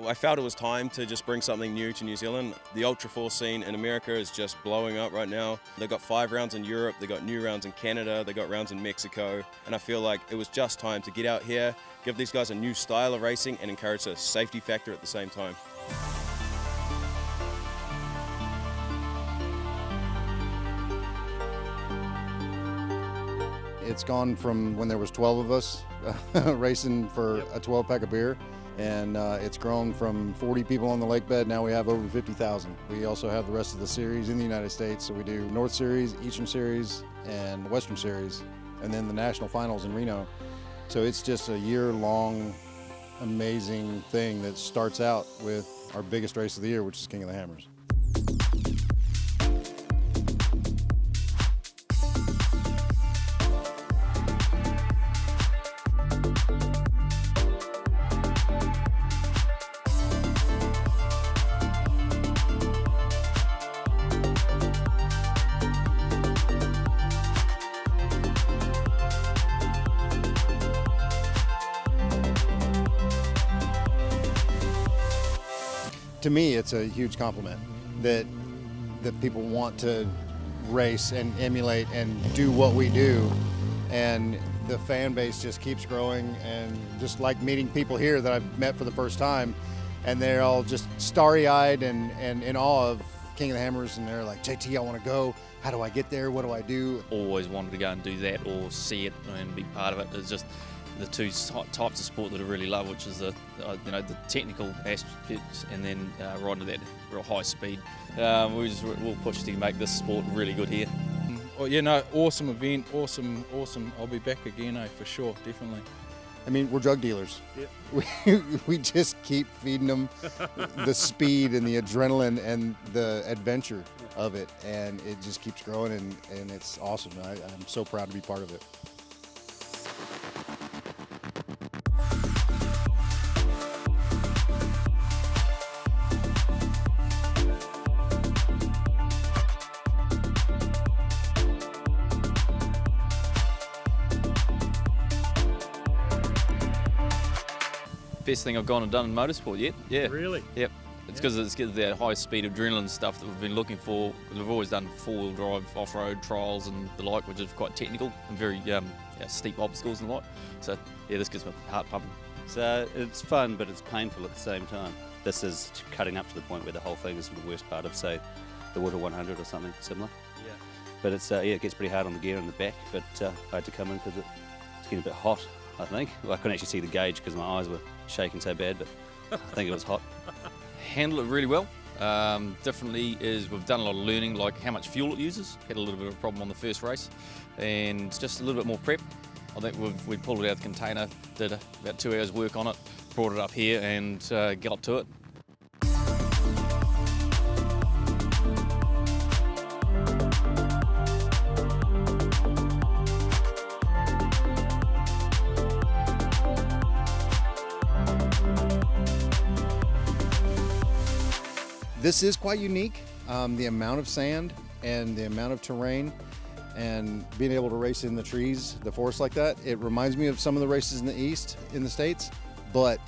I felt it was time to just bring something new to New Zealand. The Ultra4 scene in America is just blowing up right now. They've got 5 rounds in Europe, they got new rounds in Canada, they got rounds in Mexico, and I feel like it was just time to get out here, give these guys a new style of racing and encourage a safety factor at the same time. It's gone from when there was 12 of us racing for a 12-pack of beer, and it's grown from 40 people on the lake bed. Now we have over 50,000. We also have the rest of the series in the United States, so we do North Series, Eastern Series, and Western Series, and then the national finals in Reno. So it's just a year-long, amazing thing that starts out with our biggest race of the year, which is King of the Hammers. To me, it's a huge compliment that people want to race and emulate and do what we do, and the fan base just keeps growing. And just like meeting people here that I've met for the first time, and they're all just starry-eyed and in awe of King of the Hammers, and they're like, JT, I want to go. How do I get there? What do I do? Always wanted to go and do that or see it and be part of it. It's just the two types of sport that I really love, which is the technical aspects, and then riding to that real high speed. We'll push to make this sport really good here. Oh, yeah, no, awesome event, awesome. I'll be back again, for sure, definitely. I mean, we're drug dealers. Yep. We just keep feeding them the speed and the adrenaline and the adventure of it, and it just keeps growing, and it's awesome. I'm so proud to be part of it. Best thing I've gone and done in motorsport yet. Yeah. Really? Yep. It's because it's that high speed adrenaline stuff that we've been looking for. We've always done 4-wheel drive off-road trials and the like, which is quite technical and very steep obstacles and the like. So yeah, this gets my heart pumping. So it's fun, but it's painful at the same time. This is cutting up to the point where the whole thing is the worst part of, say, the Water 100 or something similar. Yeah. But it's it gets pretty hard on the gear in the back. But I had to come in because it's getting a bit hot, I think. Well, I couldn't actually see the gauge because my eyes were shaking so bad, but I think it was hot. Handle it really well. Differently is we've done a lot of learning, like how much fuel it uses. Had a little bit of a problem on the first race, and just a little bit more prep. I think we pulled it out of the container, did about 2 hours work on it, brought it up here and got to it. This is quite unique, the amount of sand and the amount of terrain, and being able to race in the trees, the forest like that. It reminds me of some of the races in the East, in the States, but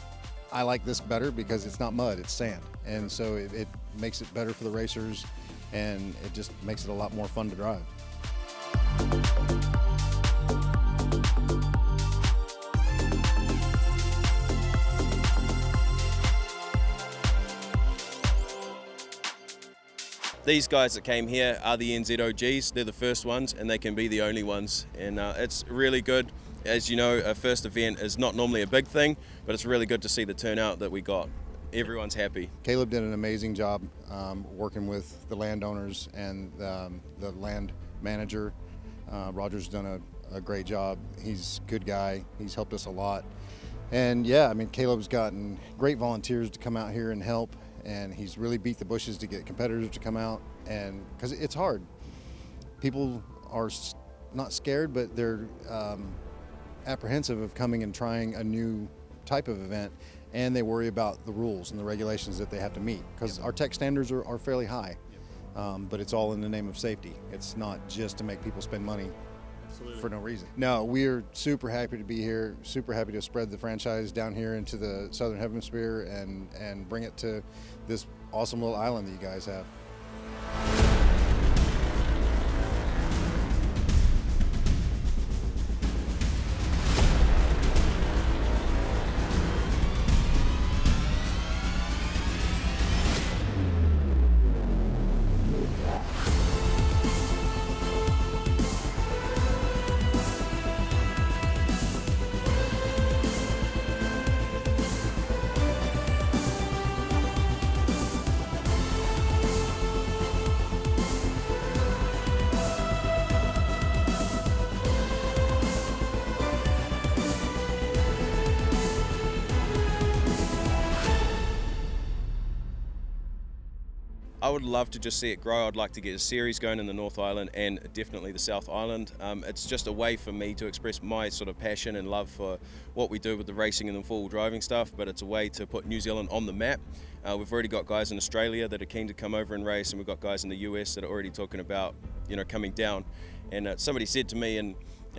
I like this better because it's not mud, it's sand. And so it makes it better for the racers, and it just makes it a lot more fun to drive. These guys that came here are the NZOGs. They're the first ones, and they can be the only ones. And it's really good. As you know, a first event is not normally a big thing, but it's really good to see the turnout that we got. Everyone's happy. Caleb did an amazing job working with the landowners and the land manager. Roger's done a great job. He's a good guy. He's helped us a lot. And yeah, I mean, Caleb's gotten great volunteers to come out here and help. And he's really beat the bushes to get competitors to come out, and because it's hard. People are not scared, but they're apprehensive of coming and trying a new type of event, and they worry about the rules and the regulations that they have to meet, because our tech standards are fairly high, but it's all in the name of safety. It's not just to make people spend money for no reason. No, we're super happy to be here, super happy to spread the franchise down here into the Southern Hemisphere and bring it to this awesome little island that you guys have. I would love to just see it grow. I'd like to get a series going in the North Island and definitely the South Island. It's just a way for me to express my sort of passion and love for what we do with the racing and the full driving stuff, but it's a way to put New Zealand on the map. We've already got guys in Australia that are keen to come over and race, and we've got guys in the US that are already talking about, coming down. And somebody said to me, and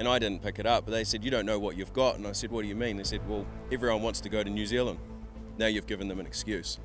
I didn't pick it up, but they said, "You don't know what you've got." And I said, "What do you mean?" They said, "Well, everyone wants to go to New Zealand." Now you've given them an excuse.